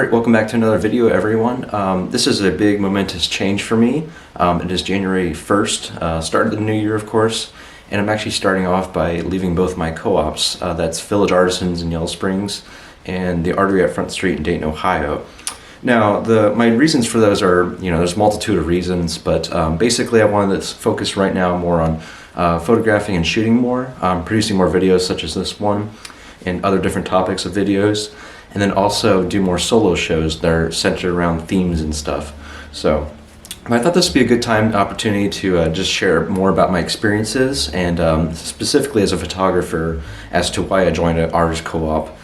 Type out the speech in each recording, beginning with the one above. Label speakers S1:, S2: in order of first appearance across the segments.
S1: Alright, welcome back to another video, everyone. This is a big momentous change for me. It is January 1st, start of the new year, of course, and I'm actually starting off by leaving both my co-ops. That's Village Artisans in Yellow Springs and the Artery at Front Street in Dayton, Ohio. Now, my reasons for those are, there's a multitude of reasons, but basically I wanted to focus right now more on photographing and shooting more, producing more videos such as this one, and other different topics of videos, and then also do more solo shows that are centered around themes and stuff. So I thought this would be a good opportunity to just share more about my experiences, and specifically as a photographer as to why I joined an artist co-op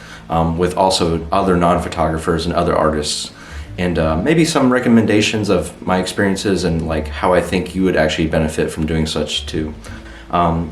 S1: with also other non-photographers and other artists, and maybe some recommendations of my experiences and like how I think you would actually benefit from doing such too.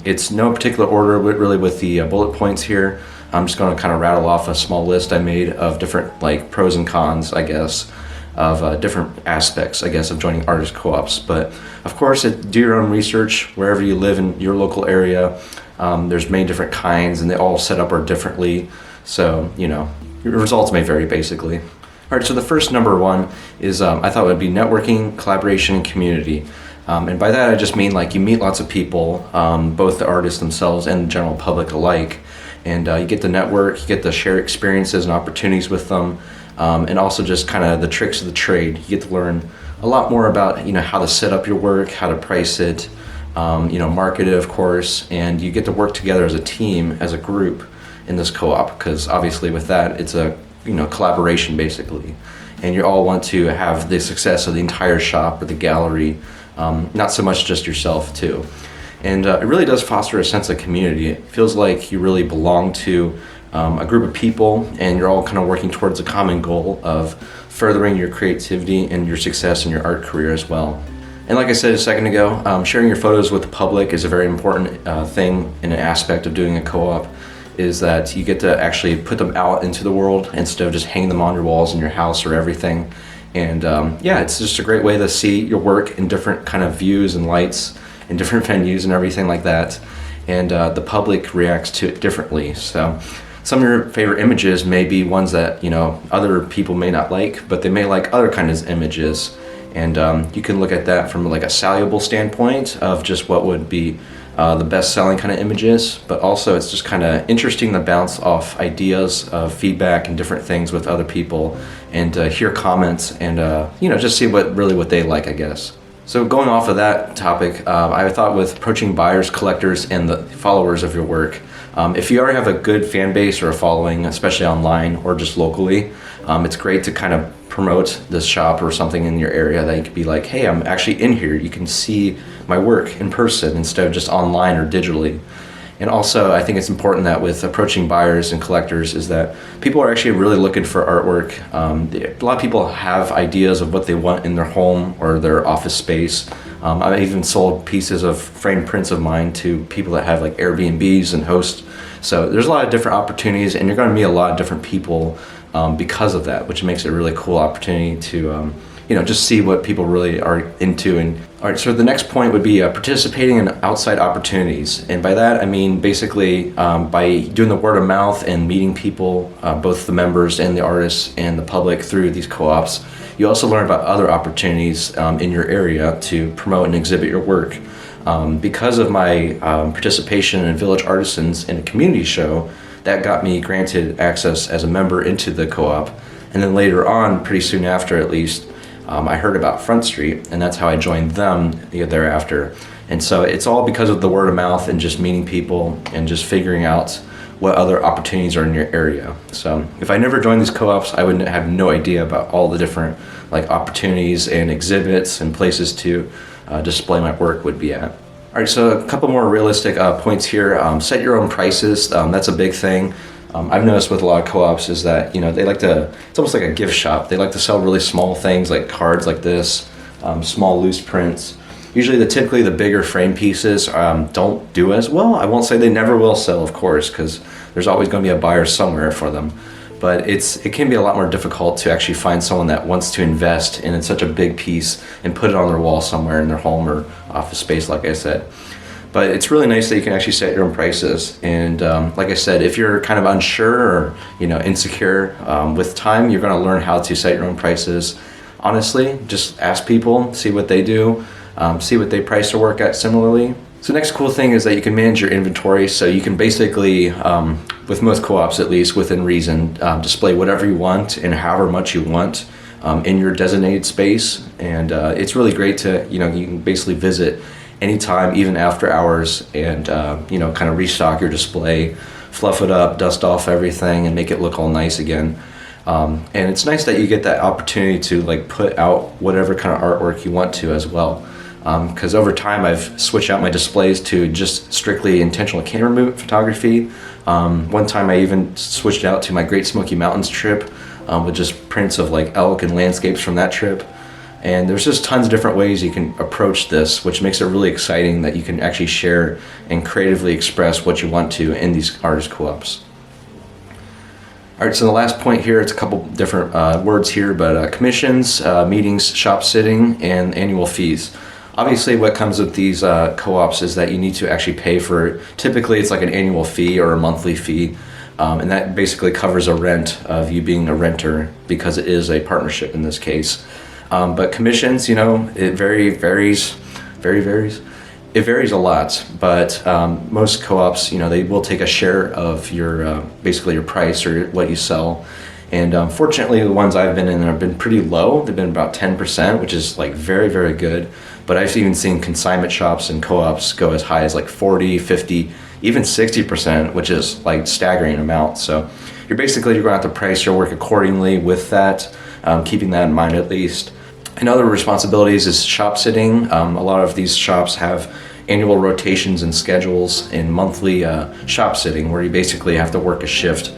S1: It's no particular order, but really with the bullet points here. I'm just going to kind of rattle off a small list I made of different like pros and cons, I guess, of different aspects, I guess, of joining artist co-ops. But of course, do your own research wherever you live in your local area. There's many different kinds, and they all set up differently. So, your results may vary basically. All right, so the first number one is I thought would be networking, collaboration, and community. And by that I just mean like you meet lots of people, both the artists themselves and the general public alike. And you get to network, you get to share experiences and opportunities with them, and also just kind of the tricks of the trade. You get to learn a lot more about how to set up your work, how to price it, market it, of course, and you get to work together as a team, as a group in this co-op, because obviously with that it's a collaboration basically, and you all want to have the success of the entire shop or the gallery, not so much just yourself too. And it really does foster a sense of community. It feels like you really belong to a group of people, and you're all kind of working towards a common goal of furthering your creativity and your success in your art career as well. And like I said a second ago, sharing your photos with the public is a very important thing and an aspect of doing a co-op, is that you get to actually put them out into the world instead of just hanging them on your walls in your house or everything. And yeah, it's just a great way to see your work in different kind of views and lights, in different venues and everything like that, and the public reacts to it differently. So some of your favorite images may be ones that other people may not like, but they may like other kinds of images, and you can look at that from like a saleable standpoint of just what would be the best selling kind of images, but also it's just kind of interesting to bounce off ideas of feedback and different things with other people, and hear comments, and just see what they like, I guess. So going off of that topic, I thought with approaching buyers, collectors, and the followers of your work, if you already have a good fan base or a following, especially online or just locally, it's great to kind of promote this shop or something in your area that you could be like, hey, I'm actually in here. You can see my work in person instead of just online or digitally. And also, I think it's important that with approaching buyers and collectors is that people are actually really looking for artwork. A lot of people have ideas of what they want in their home or their office space. I've even sold pieces of framed prints of mine to people that have like Airbnbs and hosts. So there's a lot of different opportunities, and you're going to meet a lot of different people because of that, which makes it a really cool opportunity to just see what people really are into. And all right, so the next point would be participating in outside opportunities. And by that, I mean basically by doing the word of mouth and meeting people, both the members and the artists and the public through these co-ops. You also learn about other opportunities in your area to promote and exhibit your work. Because of my participation in Village Artisans in a community show, that got me granted access as a member into the co-op. And then later on, pretty soon after at least, I heard about Front Street, and that's how I joined them thereafter. And so it's all because of the word of mouth and just meeting people and just figuring out what other opportunities are in your area. So if I never joined these co-ops, I would have no idea about all the different like opportunities and exhibits and places to display my work would be at. All right, so a couple more realistic points here. Set your own prices. That's a big thing. I've noticed with a lot of co-ops is that, they like to, it's almost like a gift shop. They like to sell really small things like cards like this, small loose prints. Usually typically the bigger frame pieces don't do as well. I won't say they never will sell, of course, because there's always going to be a buyer somewhere for them. But it can be a lot more difficult to actually find someone that wants to invest in such a big piece and put it on their wall somewhere in their home or office space, like I said. But it's really nice that you can actually set your own prices. And like I said, if you're kind of unsure or insecure, with time, you're going to learn how to set your own prices. Honestly, just ask people, see what they do, see what they price their work at similarly. So the next cool thing is that you can manage your inventory. So you can basically, with most co-ops at least, within reason, display whatever you want and however much you want in your designated space. And it's really great to, you can basically visit anytime, even after hours, and kind of restock your display, fluff it up, dust off everything, and make it look all nice again. And it's nice that you get that opportunity to like put out whatever kind of artwork you want to as well. Because over time I've switched out my displays to just strictly intentional camera movement photography. One time I even switched out to my Great Smoky Mountains trip with just prints of like elk and landscapes from that trip. And there's just tons of different ways you can approach this, which makes it really exciting that you can actually share and creatively express what you want to in these artist co-ops. All right, so the last point here, it's a couple different words here, but commissions, meetings, shop sitting, and annual fees. Obviously, what comes with these co-ops is that you need to actually pay for it. Typically, it's like an annual fee or a monthly fee, and that basically covers a rent of you being a renter because it is a partnership in this case. But commissions, it varies. It varies a lot, but most co-ops, they will take a share of your basically your price or what you sell. And fortunately, the ones I've been in have been pretty low. They've been about 10%, which is like very, very good. But I've even seen consignment shops and co-ops go as high as like 40, 50, even 60%, which is like staggering amount. So you're going to have to price your work accordingly with that, keeping that in mind at least. And other responsibilities is shop sitting. A lot of these shops have annual rotations and schedules and monthly shop sitting where you basically have to work a shift,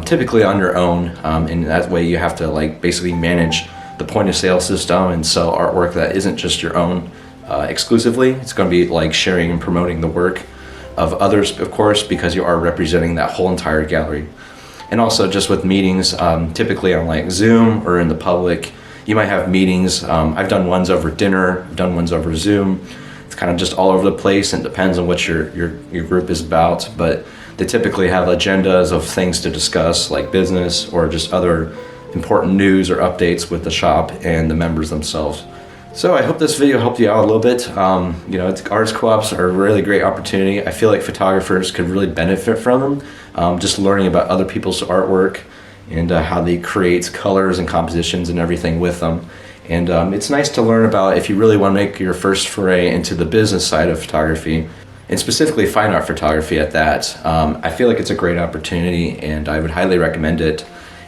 S1: typically on your own. And that way you have to like basically manage the point of sale system and sell artwork that isn't just your own exclusively. It's going to be like sharing and promoting the work of others, of course, because you are representing that whole entire gallery. And also just with meetings, typically on like Zoom or in the public, you might have meetings. I've done ones over dinner, I've done ones over Zoom. It's kind of just all over the place and depends on what your group is about, but they typically have agendas of things to discuss like business or just other important news or updates with the shop and the members themselves. So I hope this video helped you out a little bit. Artist co-ops are a really great opportunity. I feel like photographers could really benefit from them, just learning about other people's artwork and how they create colors and compositions and everything with them. And it's nice to learn about if you really want to make your first foray into the business side of photography, and specifically fine art photography at that. I feel like it's a great opportunity and I would highly recommend it.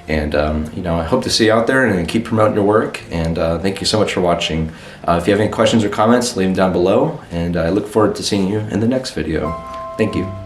S1: And I hope to see you out there and keep promoting your work. And thank you so much for watching. If you have any questions or comments, leave them down below. And I look forward to seeing you in the next video. Thank you.